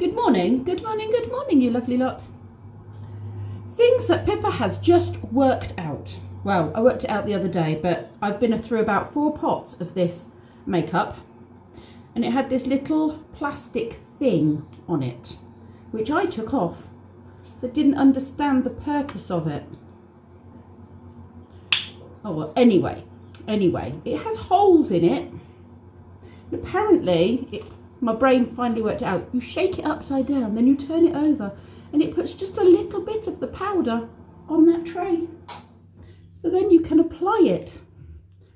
Good morning, good morning, good morning, you lovely lot. Things that Pippa has just worked out. Well, I worked it out the other day, but I've been through about 4 pots of this makeup, and it had this little plastic thing on it, which I took off, so I didn't understand the purpose of it. Oh well, anyway, it has holes in it. And apparently, my brain finally worked it out. You shake it upside down, then you turn it over, and it puts just a little bit of the powder on that tray. So then you can apply it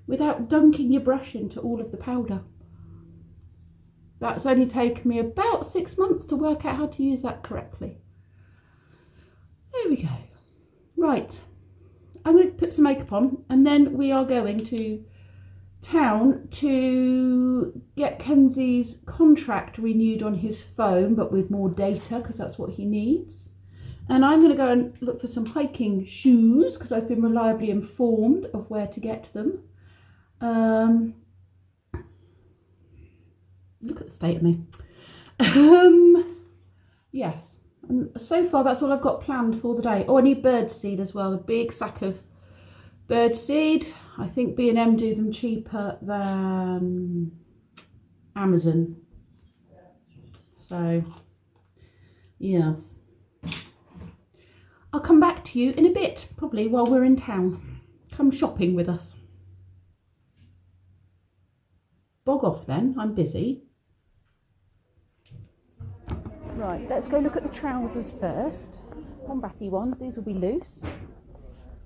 without dunking your brush into all of the powder. That's only taken me about 6 months to work out how to use that correctly. There we go. Right, I'm going to put some makeup on, and then we are going to town to get Kenzie's contract renewed on his phone, but with more data, because that's what he needs. And I'm going to go and look for some hiking shoes, because I've been reliably informed of where to get them. Look at the state of me. Yes, and so far that's all I've got planned for the day. Oh, I need bird seed as well, a big sack of bird seed. I think B&M do them cheaper than Amazon. So, yes. I'll come back to you in a bit, probably while we're in town. Come shopping with us. Bog off then, I'm busy. Right, let's go look at the trousers first. Combatty ones, these will be loose.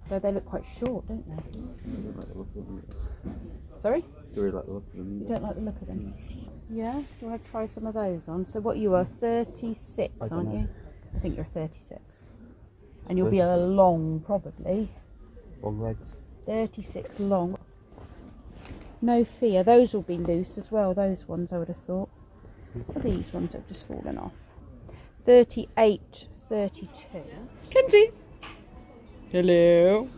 Though they look quite short, don't they? Sorry? Do you like the look of them? You don't like the look of them? Yeah? Do you want to try some of those on? So what, you are 36, aren't you? I think you're 36. And you'll be a long, probably. Long legs. 36 long. No fear, those will be loose as well, those ones I would have thought. Or these ones have just fallen off. 38, 32. Kenzie! Hello.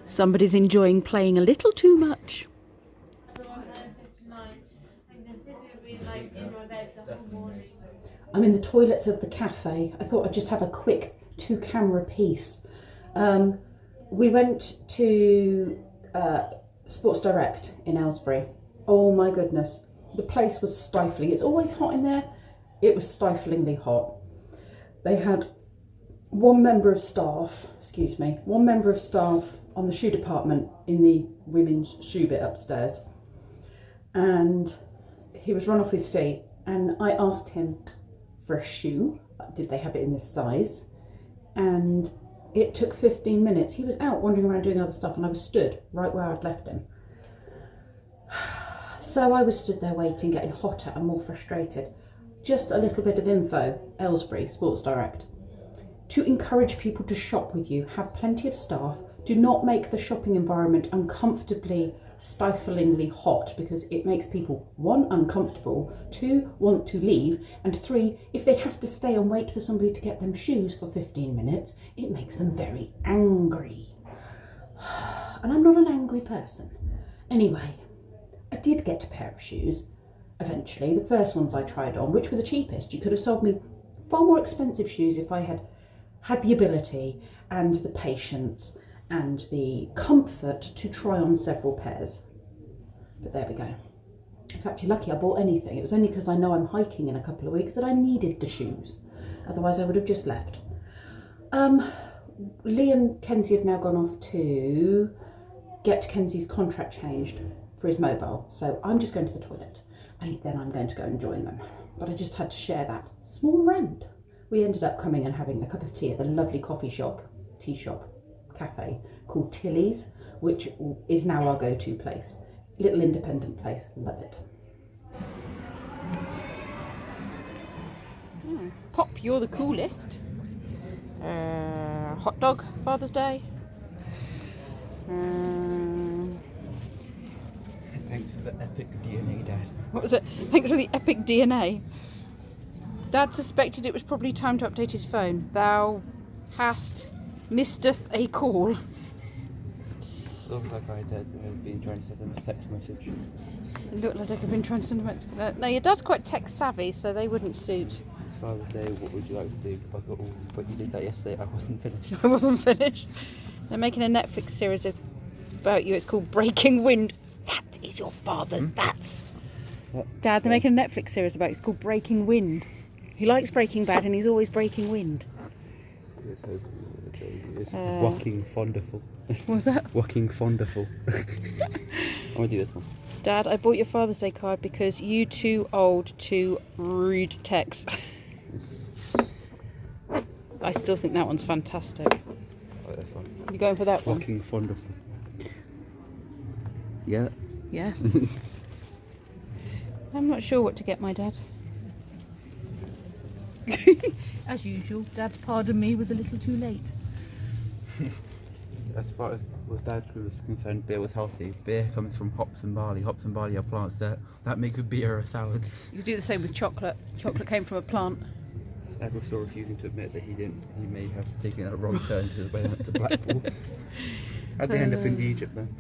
Somebody's enjoying playing a little too much. I'm in the toilets of the cafe. I thought I'd just have a quick 2-camera piece. We went to Sports Direct in Aylesbury. Oh my goodness, the place was stifling. It's always hot in there. It was stiflingly hot. They had one member of staff on the shoe department in the women's shoe bit upstairs, and he was run off his feet, and I asked him for a shoe, did they have it in this size, and it took 15 minutes. He was out wandering around doing other stuff, and I was stood right where I'd left him. So I was stood there waiting, getting hotter and more frustrated. Just a little bit of info. Aylesbury, Sports Direct. To encourage people to shop with you, have plenty of staff. Do not make the shopping environment uncomfortably, stiflingly hot, because it makes people, 1, uncomfortable, 2, want to leave, and 3, if they have to stay and wait for somebody to get them shoes for 15 minutes, it makes them very angry. And I'm not an angry person. Anyway, I did get a pair of shoes eventually, the first ones I tried on, which were the cheapest. You could have sold me far more expensive shoes if I had had the ability and the patience and the comfort to try on several pairs. But there we go. In fact, you're lucky I bought anything. It was only because I know I'm hiking in a couple of weeks that I needed the shoes. Otherwise I would have just left. Lee and Kenzie have now gone off to get Kenzie's contract changed for his mobile. So I'm just going to the toilet, and then I'm going to go and join them. But I just had to share that small rant. We ended up coming and having a cup of tea at the lovely tea shop, cafe called Tilly's, which is now our go-to place. Little independent place, love it. Pop, you're the coolest. Hot dog, Father's Day. Thanks for the epic DNA, Dad. What was it? Thanks for the epic DNA. Dad suspected it was probably time to update his phone. Thou hast missed a call. Looks like I did. I've been trying to send them a text message. It looked like I've been trying to send them. No, your dad's quite tech savvy, so they wouldn't suit. It's Father's Day, what would you like to do? I got all, but you did that yesterday, I wasn't finished. I wasn't finished. They're making a Netflix series about you. It's called Breaking Wind. That is your father's. That's. Dad, they're making a Netflix series about you. It's called Breaking Wind. He likes Breaking Bad and he's always breaking wind. It's walking wonderful. What was that? Walking wonderful. I'm gonna do this one. Dad, I bought your Father's Day card because you too old to rude text. I still think that one's fantastic. I like this one. You going for that one? Walking wonderful. Yeah. Yeah. I'm not sure what to get my dad. As usual, Dad's pardon me was a little too late. As far as Dad's was concerned, beer was healthy. Beer comes from hops and barley. Hops and barley are plants that makes a beer a salad. You do the same with chocolate. Chocolate came from a plant. Dad was still refusing to admit that he may have taken a wrong turn to the way they went to Blackpool. How'd they end up in Egypt then?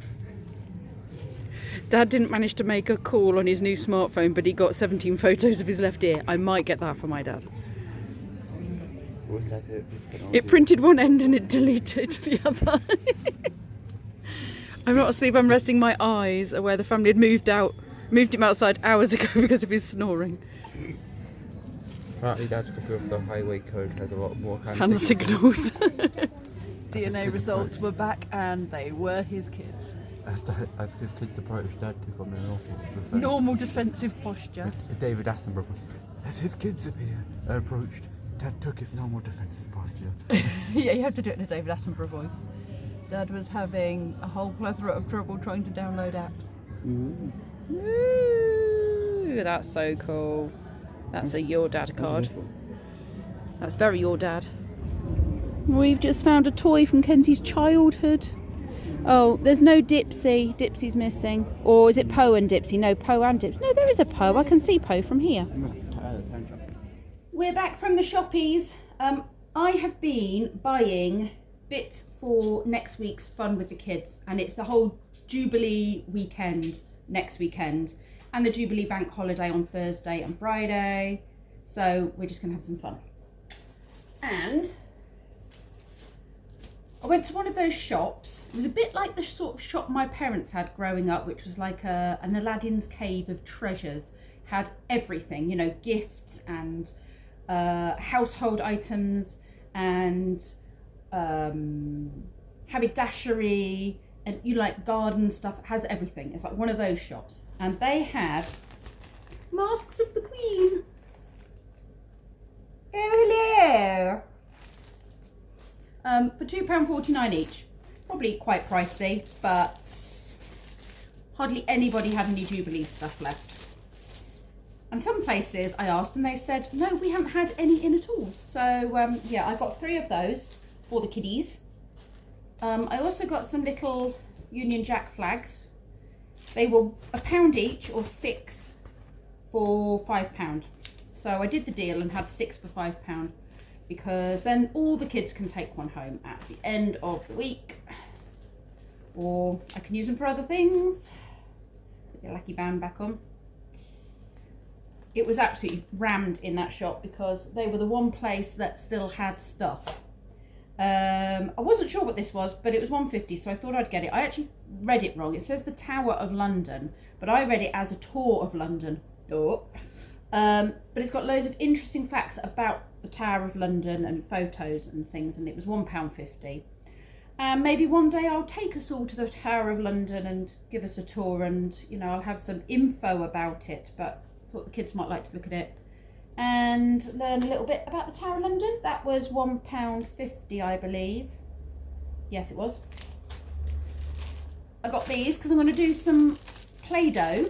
Dad didn't manage to make a call on his new smartphone, but he got 17 photos of his left ear. I might get that for my dad. What was Dad doing? It printed one end and it deleted the other. I'm not asleep, I'm resting my eyes where the family had moved him outside hours ago because of his snoring. Apparently Dad's copy of the highway code had a lot more Hand signals. DNA results were back and they were his kids. As his kids approached, Dad took on the normal defensive posture. David Attenborough. As his kids approached, Dad took his normal defensive posture. Yeah, you have to do it in a David Attenborough voice. Dad was having a whole plethora of trouble trying to download apps. Ooh, that's so cool. That's a your dad card. That's very your dad. We've just found a toy from Kenzie's childhood. Oh, there's no Dipsy. Dipsy's missing. Or is it Poe and Dipsy? No, Poe and Dipsy. No, there is a Poe. I can see Poe from here. We're back from the shoppies. I have been buying bits for next week's fun with the kids, and it's the whole Jubilee weekend next weekend and the Jubilee bank holiday on Thursday and Friday, so we're just gonna have some fun. And I went to one of those shops. It was a bit like the sort of shop my parents had growing up, which was like an Aladdin's cave of treasures. Had everything, you know, gifts and household items and haberdashery and garden stuff. It has everything. It's like one of those shops, and they had masks of the Queen. Oh, hello. For £2.49 each. Probably quite pricey, but hardly anybody had any Jubilee stuff left. And some places I asked and they said, no, we haven't had any in at all. So yeah, I got 3 of those for the kiddies. I also got some little Union Jack flags. They were £1 each, or 6 for £5. So I did the deal and had 6 for £5, because then all the kids can take one home at the end of the week, or I can use them for other things. Put the lucky band back on. It was absolutely rammed in that shop because they were the one place that still had stuff. I wasn't sure what this was, but it was £1.50, so I thought I'd get it. I actually read it wrong. It says the Tower of London, but I read it as a tour of London. Oh. But it's got loads of interesting facts about the Tower of London and photos and things, and it was £1.50. And maybe one day I'll take us all to the Tower of London and give us a tour, and you know, I'll have some info about it, but I thought the kids might like to look at it and learn a little bit about the Tower of London. That was £1.50, I believe. Yes, it was. I got these because I'm going to do some Play-Doh.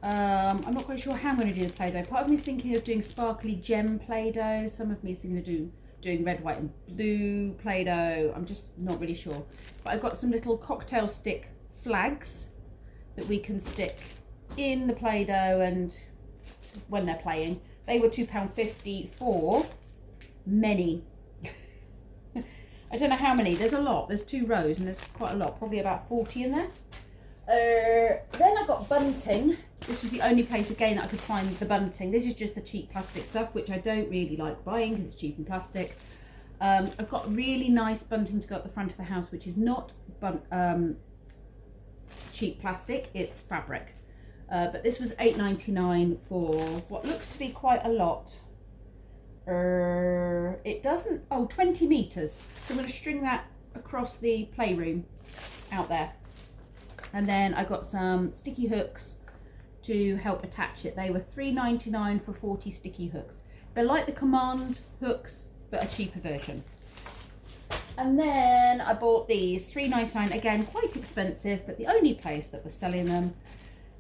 I'm not quite sure how I'm going to do the Play-Doh. Part of me is thinking of doing sparkly gem Play-Doh. Some of me is thinking of doing red, white and blue Play-Doh. I'm just not really sure. But I've got some little cocktail stick flags that we can stick in the Play-Doh and when they're playing. They were £2.50 for many. I don't know how many. There's a lot. There's 2 rows and there's quite a lot. Probably about 40 in there. Then I got bunting. This was the only place again that I could find the bunting. This is just the cheap plastic stuff, which I don't really like buying because it's cheap and plastic. I've got really nice bunting to go up the front of the house, which is not cheap plastic, it's fabric. But this was £8.99 for what looks to be quite a lot. It doesn't, 20 metres. So I'm going to string that across the playroom out there. And then I got some sticky hooks to help attach it. They were £3.99 for 40 sticky hooks. They're like the command hooks, but a cheaper version. And then I bought these, £3.99, again quite expensive, but the only place that was selling them.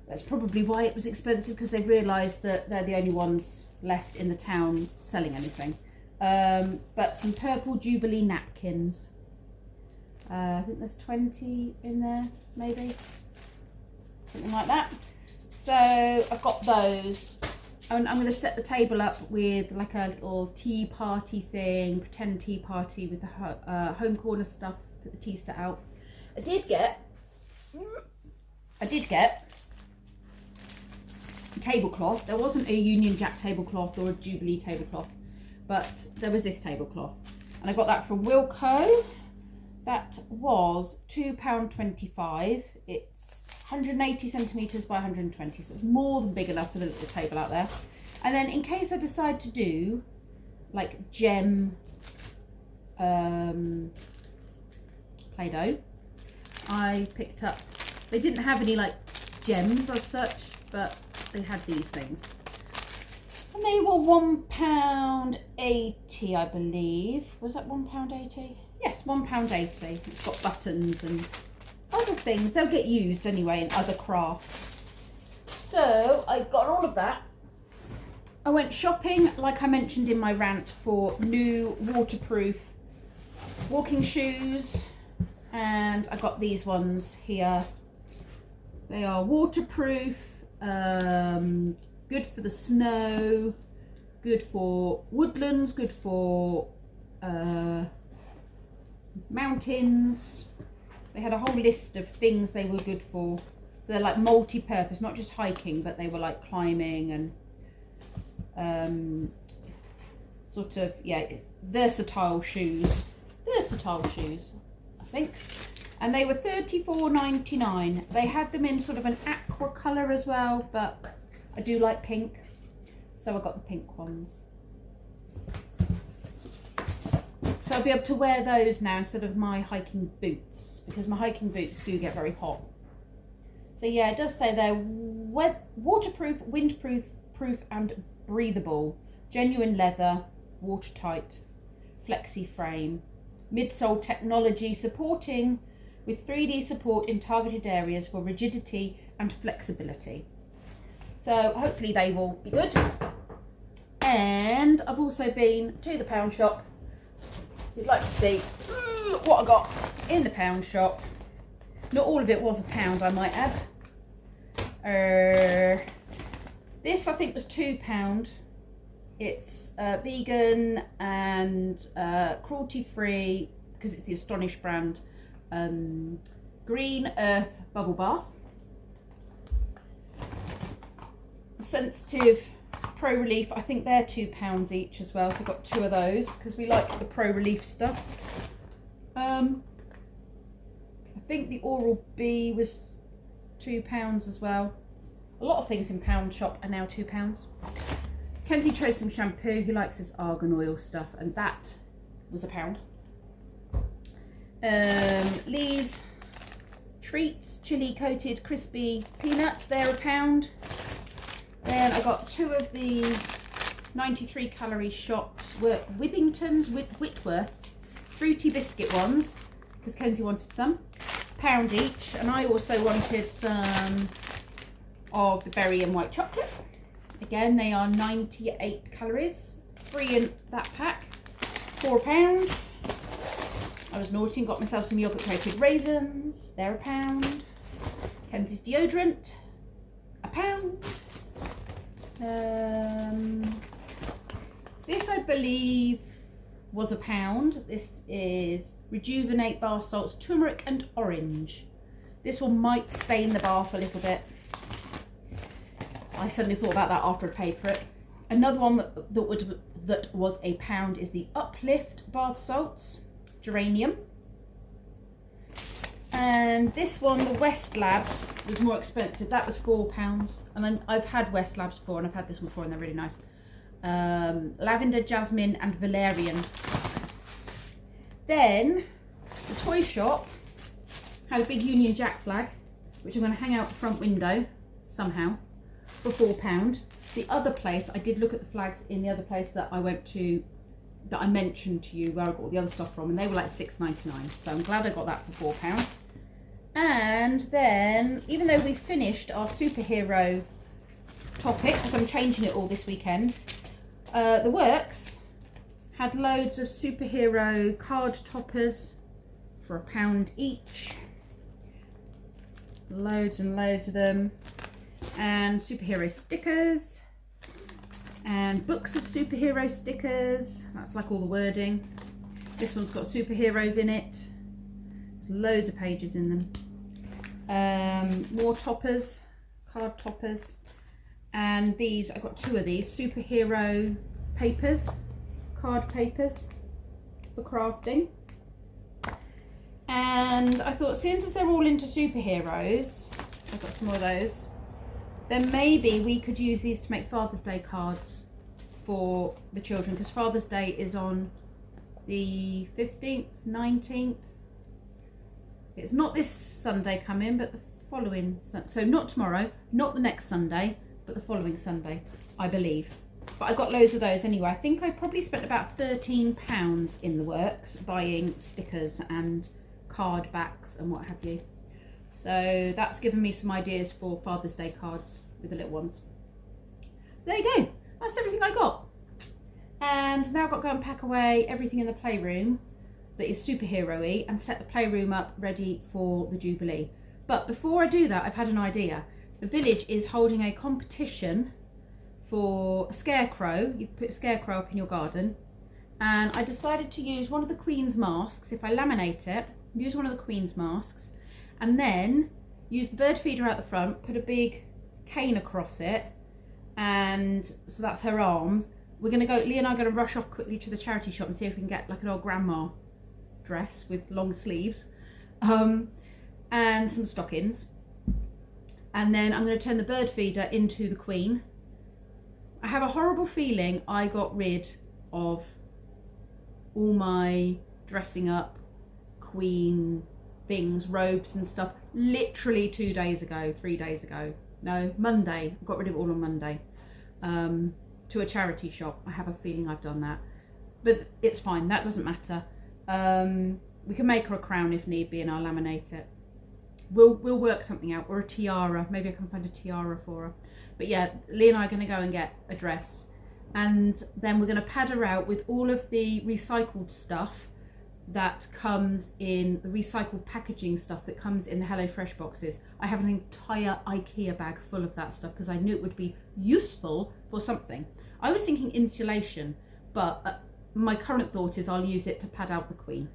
That's probably why it was expensive, because they've realised that they're the only ones left in the town selling anything. But some purple Jubilee napkins. I think there's 20 in there, maybe, something like that. So I've got those. And I'm going to set the table up with like a little tea party thing, pretend tea party with the home corner stuff, put the tea set out. I did get a tablecloth. There wasn't a Union Jack tablecloth or a Jubilee tablecloth, but there was this tablecloth. And I got that from Wilko. That was £2.25. It's 180 centimetres by 120, so it's more than big enough for the little table out there. And then in case I decide to do like gem Play-Doh, I picked up, they didn't have any like gems as such, but they had these things. And they were £1.80, I believe. Was that £1.80? Yes, £1.80. It's got buttons and other things. They'll get used anyway in other crafts. So I got all of that. I went shopping, like I mentioned in my rant, for new waterproof walking shoes, and I got these ones here. They are waterproof, good for the snow, good for woodlands, good for mountains. They had a whole list of things they were good for. So they're like multi-purpose, not just hiking, but they were like climbing and sort of, yeah, versatile shoes, I think. And they were £34.99. They had them in sort of an aqua colour as well, but I do like pink, so I got the pink ones. So I'll be able to wear those now instead of my hiking boots, because my hiking boots do get very hot. So yeah, it does say they're waterproof, windproof, and breathable, genuine leather, watertight, flexi frame, midsole technology supporting with 3D support in targeted areas for rigidity and flexibility. So hopefully they will be good. And I've also been to the pound shop. If you'd like to see what I got in the pound shop. Not all of it was £1, I might add. This I think was £2. It's vegan and cruelty free, because it's the Astonish brand. Green Earth bubble bath. Sensitive Pro Relief, I think they're £2 each as well, so I've got 2 of those because we like the Pro Relief stuff. I think the Oral B was £2 as well. A lot of things in pound shop are now £2. Kenzie chose some shampoo. He likes this argan oil stuff, and that was £1. Lee's treats, chili coated crispy peanuts, they're £1. Then I got 2 of the 93 calorie shots, were Whitworth's fruity biscuit ones, because Kenzie wanted some, £1 each, and I also wanted some of the berry and white chocolate. Again, they are 98 calories, 3 in that pack, £4. I was naughty and got myself some yogurt coated raisins, they're £1. Kenzie's deodorant, £1. This I believe was £1. This is Rejuvenate bath salts, turmeric and orange. This one might stain the bath a little bit. I suddenly thought about that after I paid for it. Another one that was £1 is the Uplift bath salts, geranium. And this one, the West Labs, was more expensive. That was £4. And I've had West Labs before, and I've had this one before, and they're really nice. Lavender, jasmine, and valerian. Then the toy shop had a big Union Jack flag, which I'm going to hang out the front window somehow for £4. The other place, I did look at the flags in the other place that I went to, that I mentioned to you, where I got all the other stuff from, and they were like £6.99. So I'm glad I got that for £4. And then, even though we finished our superhero topic, because I'm changing it all this weekend, the Works had loads of superhero card toppers for £1 each. Loads and loads of them. And superhero stickers. And books of superhero stickers. That's like all the wording. This one's got superheroes in it. There's loads of pages in them. More toppers, card toppers. And these, I got 2 of these, superhero papers, card papers for crafting. And I thought, since they're all into superheroes, I've got some more of those, then maybe we could use these to make Father's Day cards for the children, because Father's Day is on the 15th, 19th. It's not this Sunday coming, but the following, so not tomorrow, not the next Sunday, but the following Sunday, I believe. But I got loads of those anyway. I think I probably spent about £13 in the Works buying stickers and card backs and what have you. So that's given me some ideas for Father's Day cards with the little ones. There you go. That's everything I got. And now I've got to go and pack away everything in the playroom that is superhero-y and set the playroom up ready for the Jubilee. But before I do that, I've had an idea. The village is holding a competition for a scarecrow. You can put a scarecrow up in your garden. And I decided to use one of the Queen's masks. If I laminate it, use one of the Queen's masks, and then use the bird feeder out the front, put a big cane across it, and so that's her arms. We're going to go, Lee and I are going to rush off quickly to the charity shop and see if we can get like an old grandma dress with long sleeves, and some stockings. And then I'm going to turn the bird feeder into the Queen. I have a horrible feeling I got rid of all my dressing up Queen things, robes and stuff, literally 2 days ago, 3 days ago. No, Monday. I got rid of it all on Monday. To a charity shop. I have a feeling I've done that. But it's fine, that doesn't matter. We can make her a crown if need be and I'll laminate it. We'll work something out, or a tiara. Maybe I can find a tiara for her. But yeah, Lee and I are going to go and get a dress, and then we're going to pad her out with all of the recycled stuff that comes in, the recycled packaging stuff that comes in the HelloFresh boxes. I have an entire IKEA bag full of that stuff because I knew it would be useful for something. I was thinking insulation, but my current thought is I'll use it to pad out the Queen.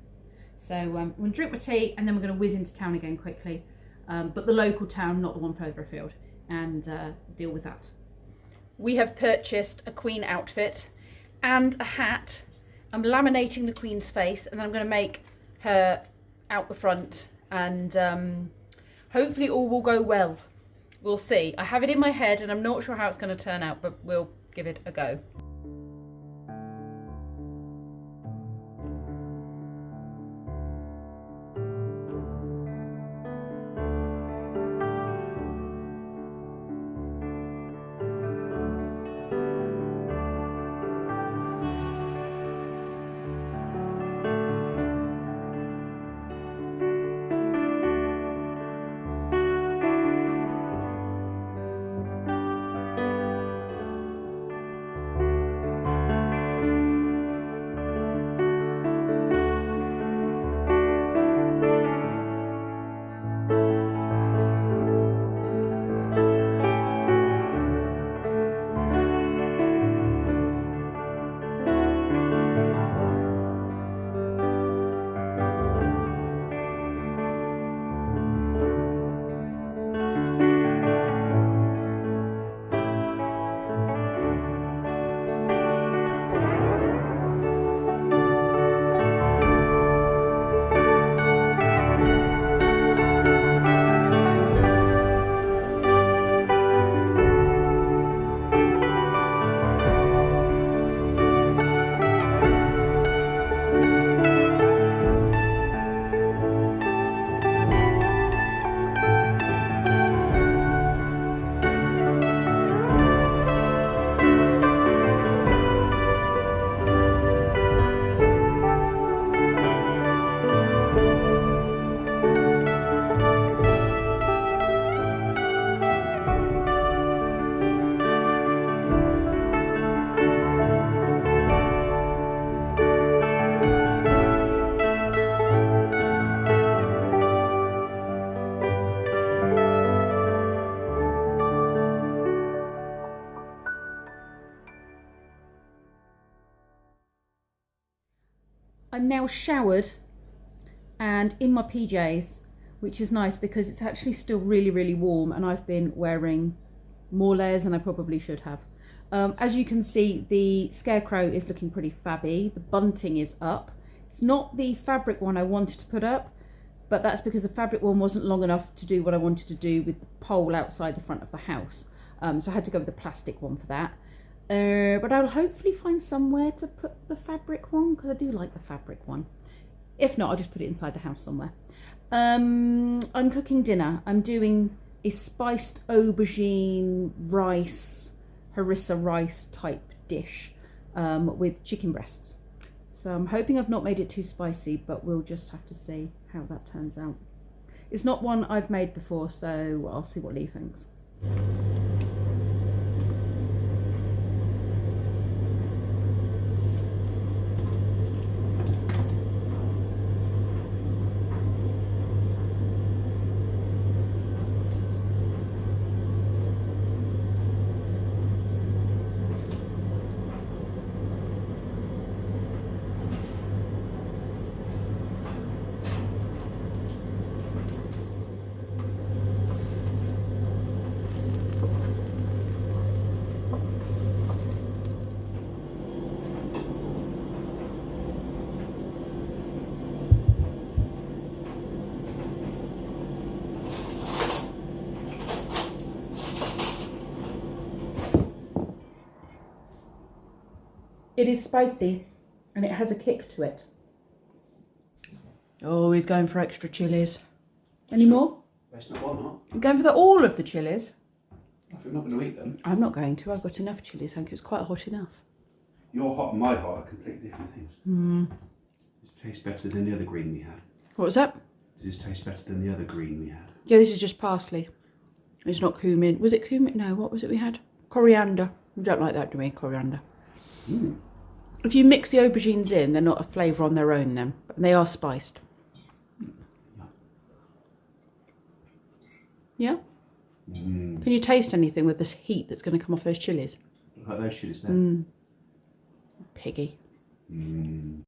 So I'm going to drink my tea and then we're going to whiz into town again quickly, but the local town, not the one further afield, and deal with that. We have purchased a Queen outfit and a hat. I'm laminating the Queen's face, and then I'm going to make her out the front, and hopefully all will go well. We'll see. I have it in my head and I'm not sure how it's going to turn out, but we'll give it a go. I'm now showered and in my PJs, which is nice because it's actually still really, really warm, and I've been wearing more layers than I probably should have. As you can see, the scarecrow is looking pretty fabby. The bunting is up. It's not the fabric one I wanted to put up, but that's because the fabric one wasn't long enough to do what I wanted to do with the pole outside the front of the house. So I had to go with the plastic one for that. But I'll hopefully find somewhere to put the fabric one, because I do like the fabric one. If not, I'll just put it inside the house somewhere. I'm cooking dinner. I'm doing a spiced aubergine rice, harissa rice type dish with chicken breasts. So I'm hoping I've not made it too spicy, but we'll just have to see how that turns out. It's not one I've made before, so I'll see what Lee thinks. It is spicy and it has a kick to it. Oh, he's going for extra chilies. Any more? That's not one, not. I'm going for all of the chilies. If you're not going to eat them. I'm not going to. I've got enough chilies. I think it's quite hot enough. Your hot and my hot are completely different things. This tastes better than the other green we had. What was that? Does this taste better than the other green we had? Yeah, this is just parsley. It's not cumin. Was it cumin? No, what was it we had? Coriander. We don't like that, do we? Coriander. Mm. If you mix the aubergines in, they're not a flavour on their own then. But they are spiced. Yeah? Mm. Can you taste anything with this heat that's going to come off those chilies? Look at those chilies there. Piggy. Mm.